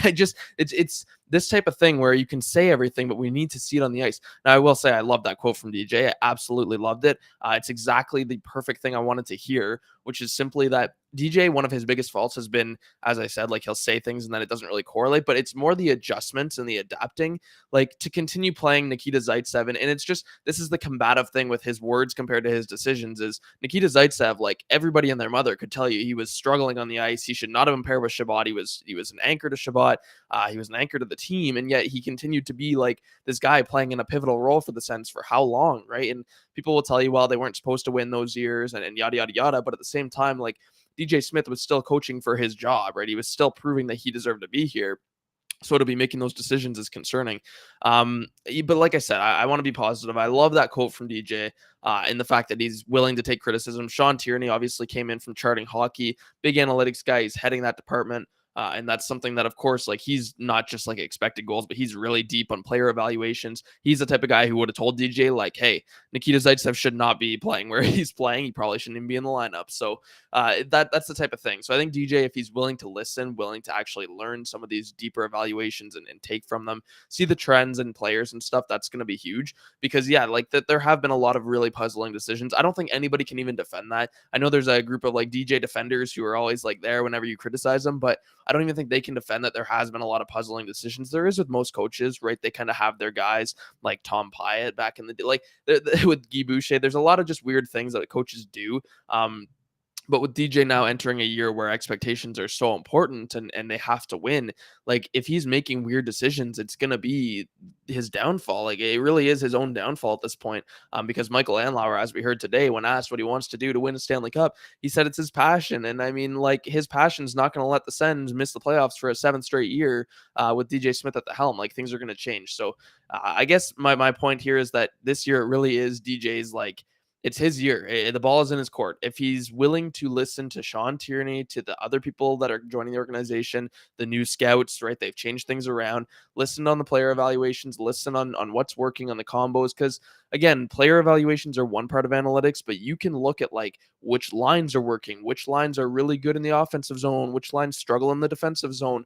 it's this type of thing where you can say everything, but we need to see it on the ice. Now, I will say I love that quote from DJ. I absolutely loved it. It's exactly the perfect thing I wanted to hear, which is simply that DJ, one of his biggest faults has been, as I said, like, he'll say things and then it doesn't really correlate, but it's more the adjustments and the adapting, like to continue playing Nikita Zaitsev. And it's just, this is the combative thing with his words compared to his decisions, is Nikita Zaitsev, like everybody and their mother could tell you, he was struggling on the ice. He should not have been paired with Shabbat. He was an anchor to Shabbat. He was an anchor to the team. And yet he continued to be like this guy playing in a pivotal role for the Sens for how long, right? And people will tell you, well, they weren't supposed to win those years and yada, yada, yada. But at the same time, like, DJ Smith was still coaching for his job, right? He was still proving that he deserved to be here. So to be making those decisions is concerning. But like I said, I want to be positive. I love that quote from DJ and the fact that he's willing to take criticism. Sean Tierney obviously came in from Charting Hockey, big analytics guy. He's heading that department. And that's something that, of course, like, he's not just like expected goals, but he's really deep on player evaluations. He's the type of guy who would have told DJ, like, hey, Nikita Zaitsev should not be playing where he's playing. He probably shouldn't even be in the lineup. So that's the type of thing. So I think DJ, if he's willing to listen, willing to actually learn some of these deeper evaluations and take from them, see the trends and players and stuff, that's going to be huge. Because, yeah, like that, there have been a lot of really puzzling decisions. I don't think anybody can even defend that. I know there's a group of like DJ defenders who are always like there whenever you criticize them, but I don't even think they can defend that there has been a lot of puzzling decisions. There is with most coaches, right? They kind of have their guys like Tom Pyatt back in the day, like with Guy Boucher. There's a lot of just weird things that coaches do. But with DJ now entering a year where expectations are so important and they have to win, like, if he's making weird decisions, it's going to be his downfall. Like, it really is his own downfall at this point. Because Michael Andlauer, as we heard today, when asked what he wants to do to win a Stanley Cup, he said it's his passion. And I mean, like, his passion's not going to let the Sens miss the playoffs for a 7th straight year with DJ Smith at the helm. Like, things are going to change. So I guess my point here is that this year it really is DJ's, like, it's his year. The ball is in his court. If he's willing to listen to Sean Tierney, to the other people that are joining the organization, the new scouts, right? They've changed things around. Listen on the player evaluations. Listen on what's working on the combos. Because again, player evaluations are one part of analytics, but you can look at like which lines are working, which lines are really good in the offensive zone, which lines struggle in the defensive zone,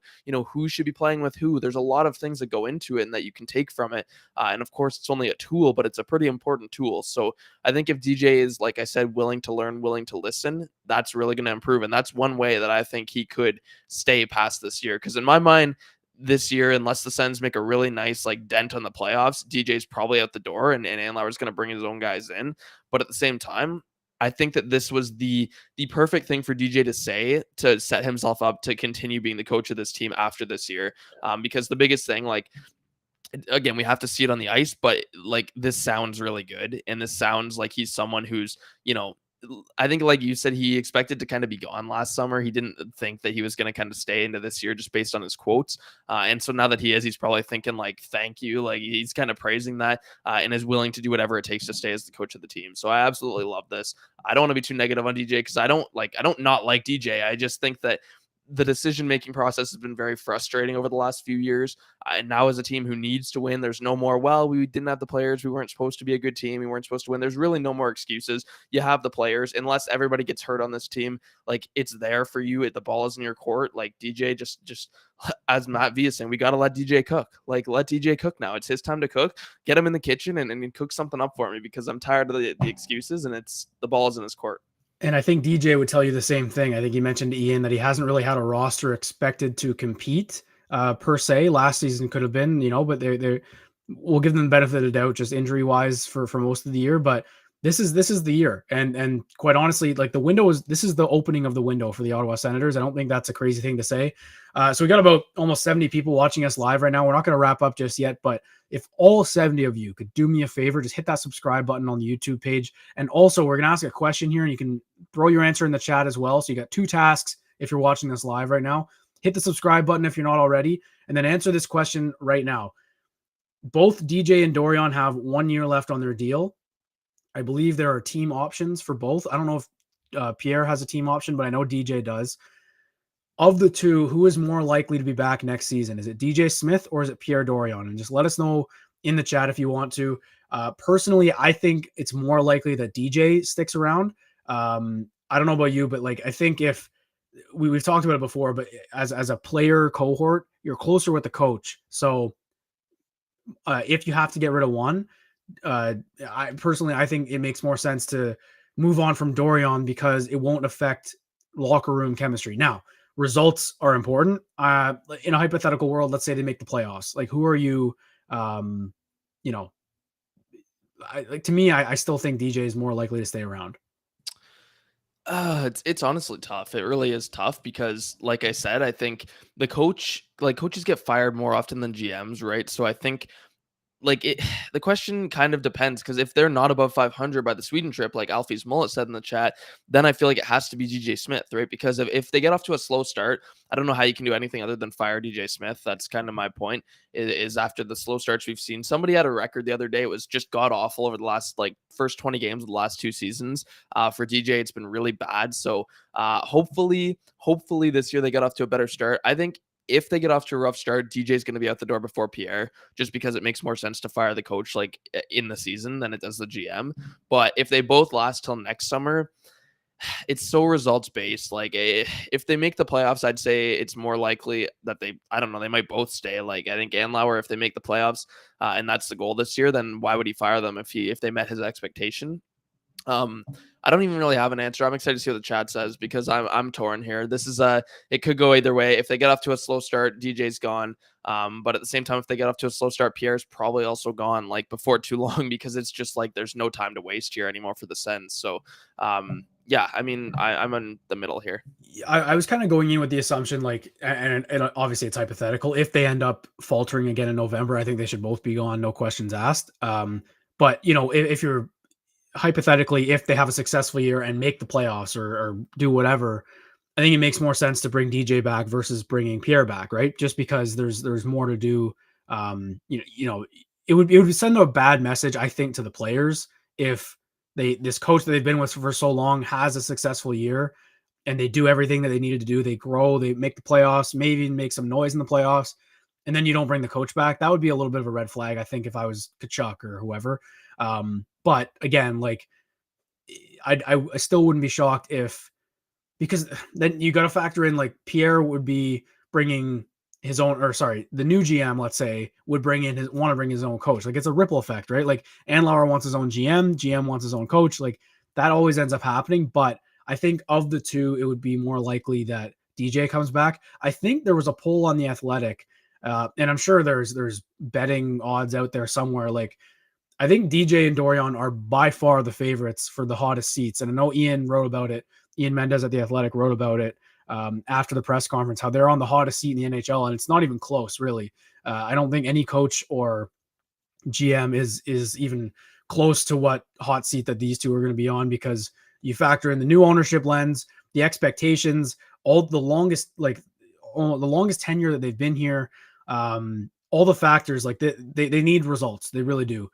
who should be playing with who. There's a lot of things that go into it and that you can take from it. And of course, it's only a tool, but it's a pretty important tool. So I think if DJ is, like I said, willing to learn, willing to listen, that's really going to improve. And that's one way that I think he could stay past this year. Because in my mind, this year, unless the Sens make a really nice like dent on the playoffs, DJ's probably out the door, and Andlauer's going to bring his own guys in. But at the same time, I think that this was the perfect thing for DJ to say to set himself up to continue being the coach of this team after this year. Because the biggest thing, like, again, we have to see it on the ice, but like this sounds really good, and this sounds like he's someone who's, I think, like you said, he expected to kind of be gone last summer. He didn't think that he was going to kind of stay into this year just based on his quotes. And so now that he is, he's probably thinking like, thank you. Like he's kind of praising that and is willing to do whatever it takes to stay as the coach of the team. So I absolutely love this. I don't want to be too negative on DJ because I don't not like DJ. I just think that the decision-making process has been very frustrating over the last few years. And now as a team who needs to win, there's no more, well, we didn't have the players. We weren't supposed to be a good team. We weren't supposed to win. There's really no more excuses. You have the players. Unless everybody gets hurt on this team, like it's there for you. The ball is in your court. Like DJ just as Matt V is saying, we got to let DJ cook. Like let DJ cook now. It's his time to cook. Get him in the kitchen and cook something up for me because I'm tired of the excuses and the ball is in his court. And I think DJ would tell you the same thing. I think he mentioned to Ian that he hasn't really had a roster expected to compete per se. Last season could have been, but we'll give them the benefit of the doubt just injury wise for most of the year. But this is the year. And quite honestly, like this is the opening of the window for the Ottawa Senators. I don't think that's a crazy thing to say. So we got about almost 70 people watching us live right now. We're not going to wrap up just yet, but if all 70 of you could do me a favor, just hit that subscribe button on the YouTube page. And also we're going to ask a question here and you can throw your answer in the chat as well. So you got 2 tasks if you're watching this live right now. Hit the subscribe button if you're not already, and then answer this question right now. Both DJ and Dorion have 1 year left on their deal. I believe there are team options for both. I don't know if Pierre has a team option, but I know DJ does. Of the two, who is more likely to be back next season? Is it DJ Smith or is it Pierre Dorion? And just let us know in the chat if you want to. Personally, I think it's more likely that DJ sticks around. I don't know about you, but like I think if we've talked about it before, but as a player cohort, you're closer with the coach. So if you have to get rid of one, I think it makes more sense to move on from Dorion because it won't affect locker room chemistry. Now, results are important. In a hypothetical world, let's say they make the playoffs. Like, who are you? To me, I still think DJ is more likely to stay around. It's honestly tough. It really is tough because, like I said, I think coaches get fired more often than GMs, right? So I think the question kind of depends because if they're not above 500 by the Sweden trip, like Alfie's Mullet said in the chat, then I feel like it has to be DJ Smith, right? Because if they get off to a slow start, I don't know how you can do anything other than fire DJ Smith. That's kind of my point is after the slow starts we've seen. Somebody had a record the other day. It was just god awful over the last first 20 games of the last 2 seasons. For DJ, it's been really bad. So hopefully this year they get off to a better start. I think if they get off to a rough start, DJ is going to be out the door before Pierre, just because it makes more sense to fire the coach in the season than it does the GM. But if they both last till next summer, it's so results based. If they make the playoffs, I'd say it's more likely that they might both stay. I think Andlauer, if they make the playoffs and that's the goal this year, then why would he fire them if they met his expectation? I don't even really have an answer. I'm excited to see what the chat says because I'm torn here. This is it could go either way. If they get off to a slow start, DJ's gone. But at the same time, if they get off to a slow start, Pierre's probably also gone before too long because it's just there's no time to waste here anymore for the Sens. So yeah, I mean, I'm in the middle here. I was kind of going in with the assumption and obviously it's hypothetical. If they end up faltering again in November, I think they should both be gone, no questions asked. But if you're hypothetically, if they have a successful year and make the playoffs or do whatever, I think it makes more sense to bring DJ back versus bringing Pierre back, right? Just because there's more to do. It would send a bad message, I think, to the players if this coach that they've been with for so long has a successful year and they do everything that they needed to do. They grow, they make the playoffs, maybe even make some noise in the playoffs, and then you don't bring the coach back, that would be a little bit of a red flag, I think, if I was Kachuk or whoever. But again, like I still wouldn't be shocked if, because then you got to factor in like Pierre would be bringing his own, or sorry, the new GM, let's say, would want to bring his own coach. Like it's a ripple effect, right? Like Andlauer wants his own GM wants his own coach. Like that always ends up happening. But I think of the two, it would be more likely that DJ comes back. I think there was a poll on The Athletic, and I'm sure there's betting odds out there somewhere. Like I think DJ and Dorion are by far the favorites for the hottest seats. And I know Ian wrote about it. Ian Mendez at The Athletic wrote about it after the press conference, how they're on the hottest seat in the NHL, and it's not even close, really. I don't think any coach or GM is even close to what hot seat that these two are going to be on, because you factor in the new ownership lens, the expectations, all the longest tenure that they've been here, all the factors. Like they need results, they really do.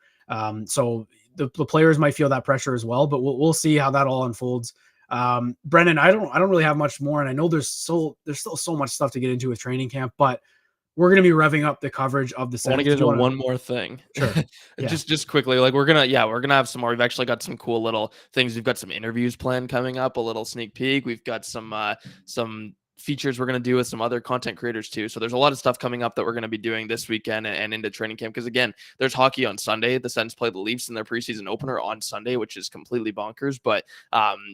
So the players might feel that pressure as well, but we'll see how that all unfolds. Brennan, I don't really have much more, and I know there's still so much stuff to get into with training camp, but we're going to be revving up the coverage of the Sens. I want to get into one more thing. Sure. Yeah. just quickly, like we're gonna have some more. We've actually got some cool little things. We've got some interviews planned coming up, a little sneak peek. We've got some features we're going to do with some other content creators too. So there's a lot of stuff coming up that we're going to be doing this weekend and into training camp. Because again, there's hockey on Sunday. The Sens play the Leafs in their preseason opener on Sunday, which is completely bonkers. But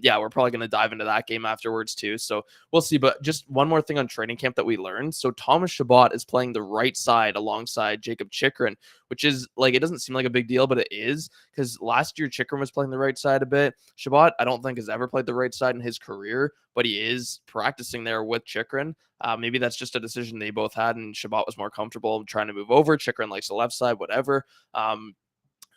yeah, we're probably going to dive into that game afterwards too. So we'll see. But just one more thing on training camp that we learned. So Thomas Chabot is playing the right side alongside Jacob Chychrun, which is like, it doesn't seem like a big deal, but it is, because last year Chychrun was playing the right side a bit. Chabot, I don't think has ever played the right side in his career, but he is practicing there with Chychrun. Maybe that's just a decision they both had, and Chabot was more comfortable trying to move over. Chychrun likes the left side, whatever.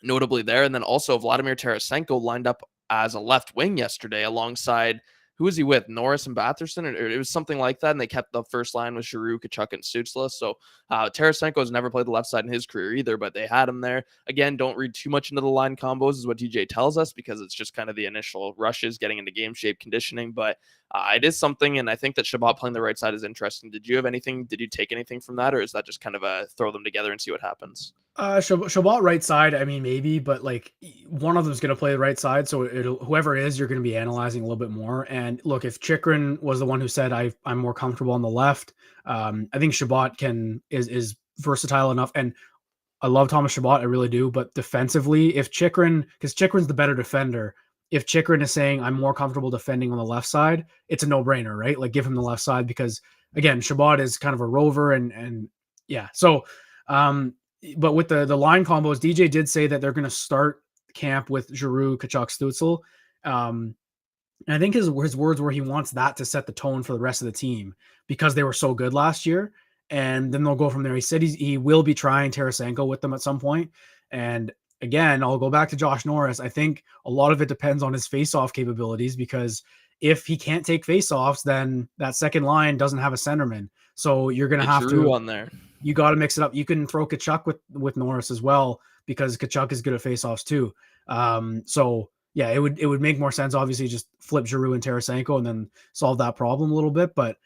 Notably there. And then also Vladimir Tarasenko lined up as a left wing yesterday alongside, who was he with? Norris and Batherson? Or it was something like that. And they kept the first line with Giroux, Kachuk, and Stützle. So Tarasenko has never played the left side in his career either, but they had him there. Again, don't read too much into the line combos is what TJ tells us, because it's just kind of the initial rushes, getting into game shape, conditioning. But it is something, and I think that Chabot playing the right side is interesting. Did you take anything from that, or is that just kind of a throw them together and see what happens? Chabot right side, I mean, maybe, but like one of them is going to play the right side, so whoever it is, you're going to be analyzing a little bit more. And look, if Chychrun was the one who said I'm more comfortable on the left, I think Chabot is versatile enough, and I love Thomas Chabot, I really do. But defensively, if Chychrun, because Chychrun's the better defender, if Chychrun is saying I'm more comfortable defending on the left side, it's a no-brainer, right? Like give him the left side, because again, Chabot is kind of a rover, and yeah, so. But with the line combos, DJ did say that they're going to start camp with Giroux, Kachuk, Stützle. And I think his words were he wants that to set the tone for the rest of the team, because they were so good last year. And then they'll go from there. He said he will be trying Tarasenko with them at some point. And again, I'll go back to Josh Norris. I think a lot of it depends on his face-off capabilities, because if he can't take face-offs, then that second line doesn't have a centerman. So you're going to have to on there. You got to mix it up. You can throw Kachuk with Norris as well, because Kachuk is good at faceoffs too. So yeah, it would make more sense. Obviously, just flip Giroux and Tarasenko and then solve that problem a little bit. But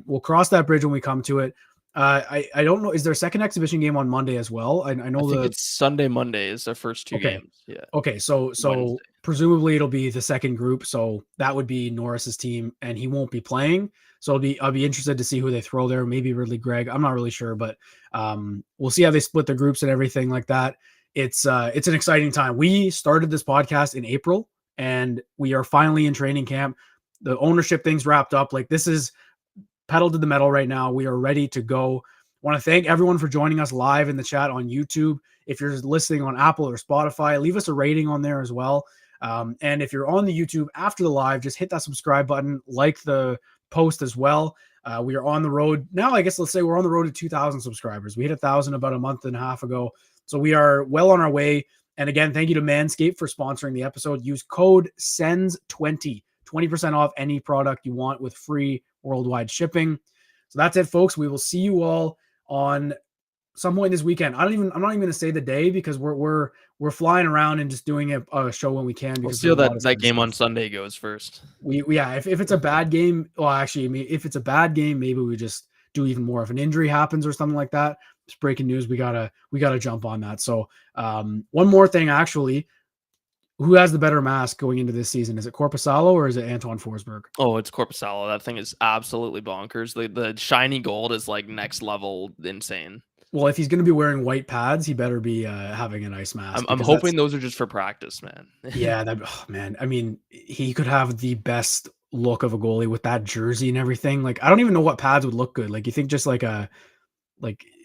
we'll cross that bridge when we come to it. I don't know. Is there a second exhibition game on Monday as well? I know it's Sunday, Monday is their first two games. Yeah. Okay. So Wednesday. Presumably it'll be the second group. So that would be Norris's team, and he won't be playing. So I'll be interested to see who they throw there. Maybe Ridley Gregg. I'm not really sure, but we'll see how they split the groups and everything like that. It's an exciting time. We started this podcast in April, and we are finally in training camp. The ownership thing's wrapped up. Like, this is pedal to the metal right now. We are ready to go. I want to thank everyone for joining us live in the chat on YouTube. If you're listening on Apple or Spotify, leave us a rating on there as well. And if you're on the YouTube after the live, just hit that subscribe button, like the post as well. We are on the road now. I guess let's say we're on the road to 2,000 subscribers. We hit 1,000 about a month and a half ago. So we are well on our way. And again, thank you to Manscaped for sponsoring the episode. Use code SENS20, 20% off any product you want with free worldwide shipping. So that's it, folks. We will see you all on some point this weekend. I'm not even going to say the day, because we're flying around and just doing a show when we can. We'll see how that game on Sunday goes first. If it's a bad game, well, actually, if it's a bad game, maybe we just do even more if an injury happens or something like that. It's breaking news. We gotta jump on that. So one more thing, actually, who has the better mask going into this season? Is it Korpisalo or is it Antoine Forsberg? Oh, it's Korpisalo. That thing is absolutely bonkers. The shiny gold is like next level insane. Well, if he's going to be wearing white pads, he better be having a nice mask. I'm hoping those are just for practice, man. Yeah, man. I mean, he could have the best look of a goalie with that jersey and everything. Like, I don't even know what pads would look good. Like, you think just like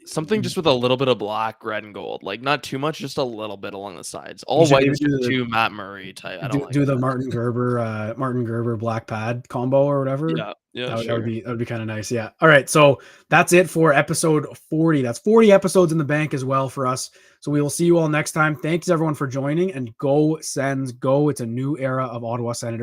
something just with a little bit of black, red, and gold. Like not too much, just a little bit along the sides. All white is just too Matt Murray type. I don't like do that. the Martin Gerber black pad combo or whatever. Yeah, that sure. would be kind of nice. Yeah. All right. So that's it for episode 40. That's 40 episodes in the bank as well for us. So we will see you all next time. Thanks everyone for joining, and go Sens, go. It's a new era of Ottawa Senators